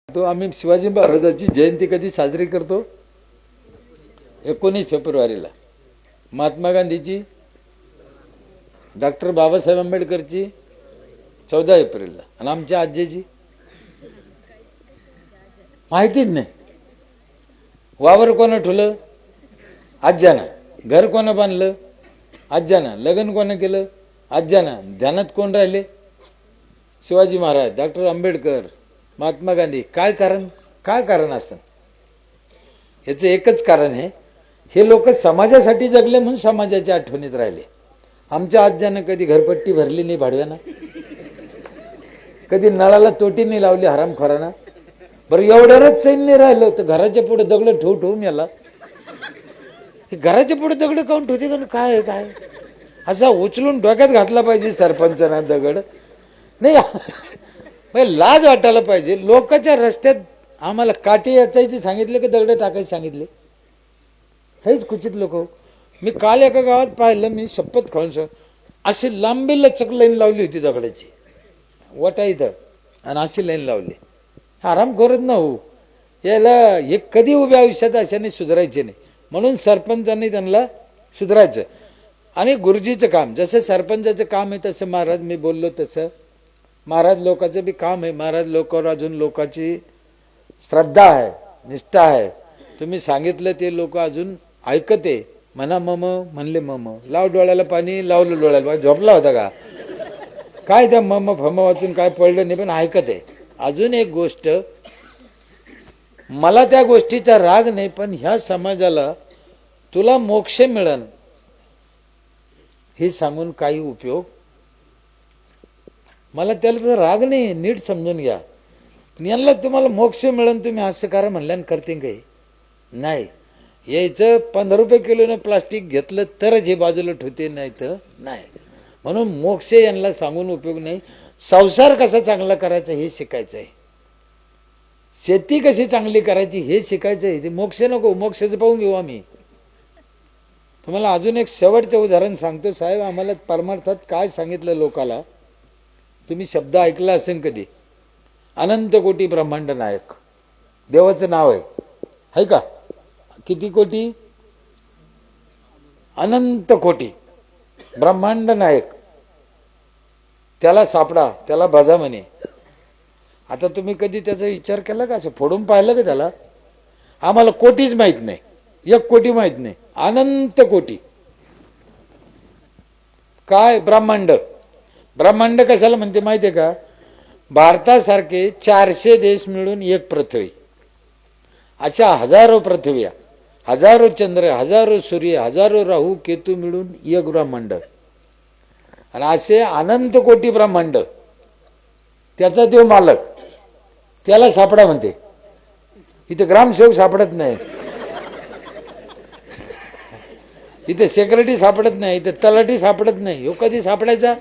तो आम्ही शिवाजी महाराजांची जयंती कधी साजरी करतो? 19 फेब्रुवारीला. महात्मा गांधीची, डॉक्टर बाबासाहेब आंबेडकरची 14 एप्रिलला. आणि आमच्या आजीची माहितीच नाही. वावर कोण ठुलं? आज्यानं. घर कोण बांधलं? आज्यानं. लग्न कोण केलं? आज्यानं. ध्यानात कोण राहिले? शिवाजी महाराज, डॉक्टर आंबेडकर, महात्मा गांधी. काय कारण? काय कारण असं? याचं एकच कारण आहे, हे लोक समाजासाठी जगले म्हणून समाजाच्या आठवणीत राहिले. आमच्या आज्यानं कधी घरपट्टी भरली नाही भाडव्यानं, कधी नळाला तोटी नाही लावली हरामखोरानं. बरं एवढ्यावरच चैन नाही राहिलं होतं. घराच्या पुढे दगड ठेवून याला घराच्या पुढे दगड काऊन ठेवते का? काय काय असा उचलून डोक्यात घातला पाहिजे सरपंचांना दगड नाही. लाज वाटायला पाहिजे. लोकांच्या रस्त्यात आम्हाला काठी याचायचे सांगितले की दगड टाकायचे सांगितले? हेच कुचित लोक. मी काल एका गावात पाहिलं, मी शपथ खाऊन अशी लांबी लचक लाईन लावली होती दगडाची वटा इथं, आणि अशी लाईन लावली. आराम करत ना हो याला. हे कधी उभ्या आयुष्यात अशाने सुधारायचे नाही, म्हणून सरपंचांनी त्यांना सुधारायचं. आणि गुरुजीचं काम जसं सरपंचाचं काम आहे तसं महाराज, मी बोललो तसं महाराज लोकांचं बी काम आहे. महाराज लोकांवर अजून लोकांची श्रद्धा आहे, निष्ठा आहे. तुम्ही सांगितलं ते लोक अजून ऐकते. म्हणा मम म्हणले मम, लाव डोळ्याला पाणी, लावलं डोळ्याला पाणी. झोपला होता का काय? त्या मम फम वाचून काय पडलं नाही, पण ऐकते. अजून एक गोष्ट, मला त्या गोष्टीचा राग नाही, पण ह्या समाजाला तुला मोक्ष मिळन हे सांगून काही उपयोग. मला त्याला राग नाही, नीट समजून घ्या. यांना तुम्हाला मोक्ष मिळून तुम्ही असं करा म्हणल्यान करते काही नाही. यायचं 15 रुपये किलोनं प्लास्टिक घेतलं तरच हे बाजूला ठेवते, नाही तर नाही. म्हणून मोक्ष यांना सांगून उपयोग नाही. संसार कसा चांगला करायचा हे शिकायचं आहे, शेती कशी चांगली करायची हे शिकायचं आहे. ते मोक्ष नको, मोक्षाचं पाहून घेऊ आम्ही. तुम्हाला अजून एक शेवटचं उदाहरण सांगतो. साहेब, आम्हाला परमार्थात काय सांगितलं लोकाला, तुम्ही शब्द ऐकला असेल कधी? अनंत कोटी ब्रह्मांड नायक देवाचं नाव आहे का? किती कोटी? अनंत कोटी ब्रह्मांड नायक. त्याला सापडा, त्याला भजा म्हणे. आता तुम्ही कधी त्याचा विचार केला का? असं फोडून पाहिलं का त्याला? आम्हाला कोटीच माहित नाही, 1 कोटी माहित नाही. अनंत कोटी काय? ब्रह्मांड. ब्रह्मांड कशाला म्हणते माहिती आहे का? भारतासारखे 400 देश मिळून 1 पृथ्वी, अशा हजारो पृथ्व्या, हजारो चंद्र, हजारो सूर्य, हजारो राहू केतू मिळून 1 ब्रह्मांड. आणि असे अनंत कोटी ब्रह्मांड. त्याचा देव मालक, त्याला सापडा म्हणते. इथे ग्रामसेवक सापडत नाही, इथे सेक्रेटरी सापडत नाही, इथे तलाठी सापडत नाही. ह्यो कधी सापडायचा?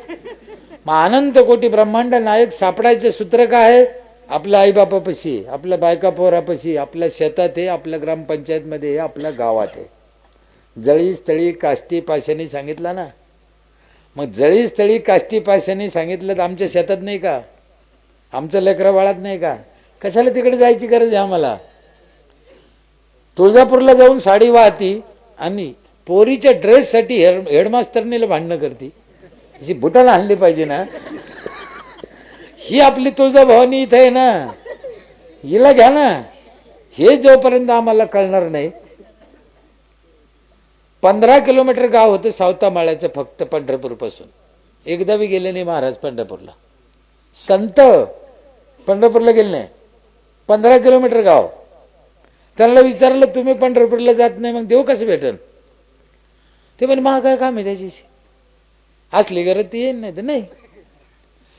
मग अनंत कोटी ब्रह्मांड नायक सापडायचं सूत्र काय आहे? आपल्या आईबापापाशी, आपल्या बायका पोरापाशी, आपल्या शेतात आहे, आपल्या ग्रामपंचायतमध्ये आहे, आपल्या गावात आहे. जळी स्थळी काष्टी पाशाने सांगितलं ना. मग जळी स्थळी काष्टी पाशाने सांगितलं तर आमच्या शेतात नाही का? आमचं लेकरा बाळात नाही का? कशाला तिकडे जायची गरज आहे आम्हाला? तुळजापूरला जाऊन साडी वाहती आणि पोरीच्या ड्रेससाठी हेडमास्टरनीला भांडणं करते. अशी बुटाला आणली पाहिजे ना. ही आपली तुळजाभवानी इथं आहे ना, हिला घ्या ना. हे जोपर्यंत आम्हाला कळणार नाही. 15 किलोमीटर गाव होतं सावतामाळ्याचं फक्त पंढरपूरपासून. एकदा बी गेले नाही महाराज पंढरपूरला. संत पंढरपूरला गेले नाही. 15 किलोमीटर गाव. त्यांना विचारलं तुम्ही पंढरपूरला जात नाही, मग देव कसं भेटन? ते म्हणे मग काय काम आहे त्याची? असली गरज ती येईन, नाही तर नाही.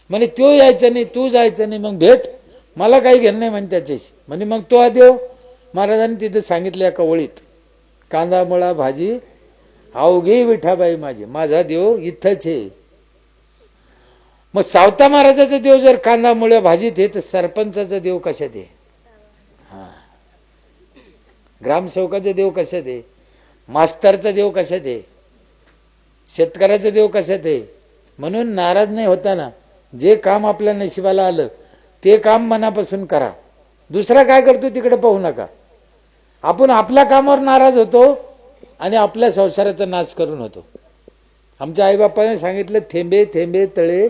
म्हणे तो यायचा नाही, तू जायचं नाही, मग भेट मला काही घेणं नाही म्हणे त्याच्याशी. म्हणे मग तो हा देव. महाराजांनी तिथे सांगितलं एका ओळीत, कांदा मुळा भाजी अवघी विठाबाई माझी, माझा देव इथंच आहे. मग सावता महाराजाचा देव जर कांदा मुळ्या भाजीत आहे, तर सरपंचाचा देव कशात आहे? ग्रामसेवकाचा देव कशात आहे? मास्तरचा देव कशात आहे? शेतकऱ्याचा देव कशात आहे? म्हणून नाराज नाही होताना जे काम आपल्या नशिबाला आलं ते काम मनापासून करा. दुसरा काय करतो तिकडे पाहू नका. आपण आपल्या कामावर नाराज होतो आणि आपल्या संसाराचा नाश करून होतो. आमच्या आईबापाने सांगितलं थेंबे थेंबे तळे.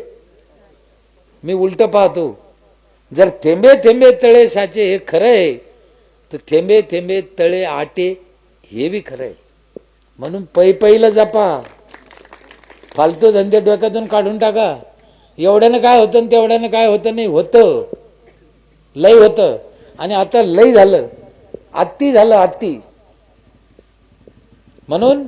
मी उलट पाहतो, जर थेंबे थेंबे तळे साचे हे खरं आहे तर थेंबे थेंबे तळे आटे हे बी खरं आहे. म्हणून पैला जपा, फालतू धंदे डोक्यातून काढून टाका. एवढ्यानं काय होतं आणि तेवढ्यानं काय होतं नाही, होतं लय होतं. आणि आता लय झालं, अति झालं अति. म्हणून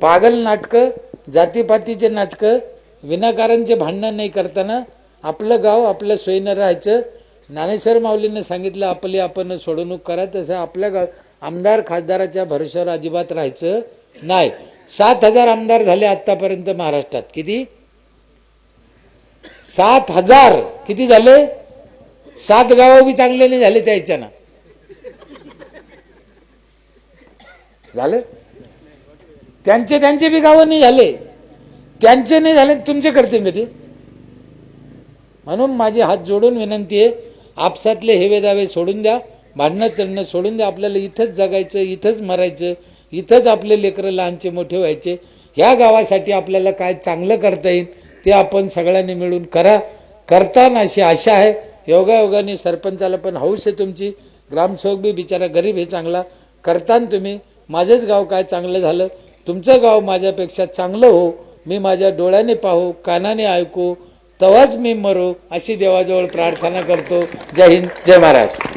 पागल नाटकं, जातीपातीचे नाटकं, विनाकारणचे भांडणं नाही करताना आपलं गाव आपल्या सोयीनं राहायचं. ज्ञानेश्वर माऊलींनी सांगितलं आपली आपण सोडवणूक करा, तसं आपल्या गाव आमदार खासदाराच्या भरोश्यावर अजिबात राहायचं नाही. 7,000 आमदार झाले आतापर्यंत महाराष्ट्रात. किती? 7,000. किती झाले? 7 गाव बी चांगले नाही झाले त्याच्यानं. झालं त्यांचे बी गावं नाही झाले, त्यांचे नाही झाले तुमचे करते कधी. म्हणून माझे हात जोडून विनंती आहे, आपसातले हेवे दावे सोडून द्या, भांडणं तडणं सोडून द्या. आपल्याला इथंच जगायचं, इथंच मरायचं, इथंच आपले लेकरं लहानचे मोठे व्हायचे. ह्या गावासाठी आपल्याला काय चांगलं करता येईल ते आपण सगळ्यांनी मिळून करा. करताना अशी आशा आहे. योगायोगाने सरपंचाला पण हौस आहे तुमची, ग्रामसेवक बी बिचारा गरीब आहे चांगला. करताना तुम्ही माझंच गाव काय चांगलं झालं, तुमचं गाव माझ्यापेक्षा चांगलं हो, मी माझ्या डोळ्याने पाहू, कानाने ऐकू, तेव्हाच मी मरो, अशी देवाजवळ प्रार्थना करतो. जय हिंद, जय महाराष्ट्र.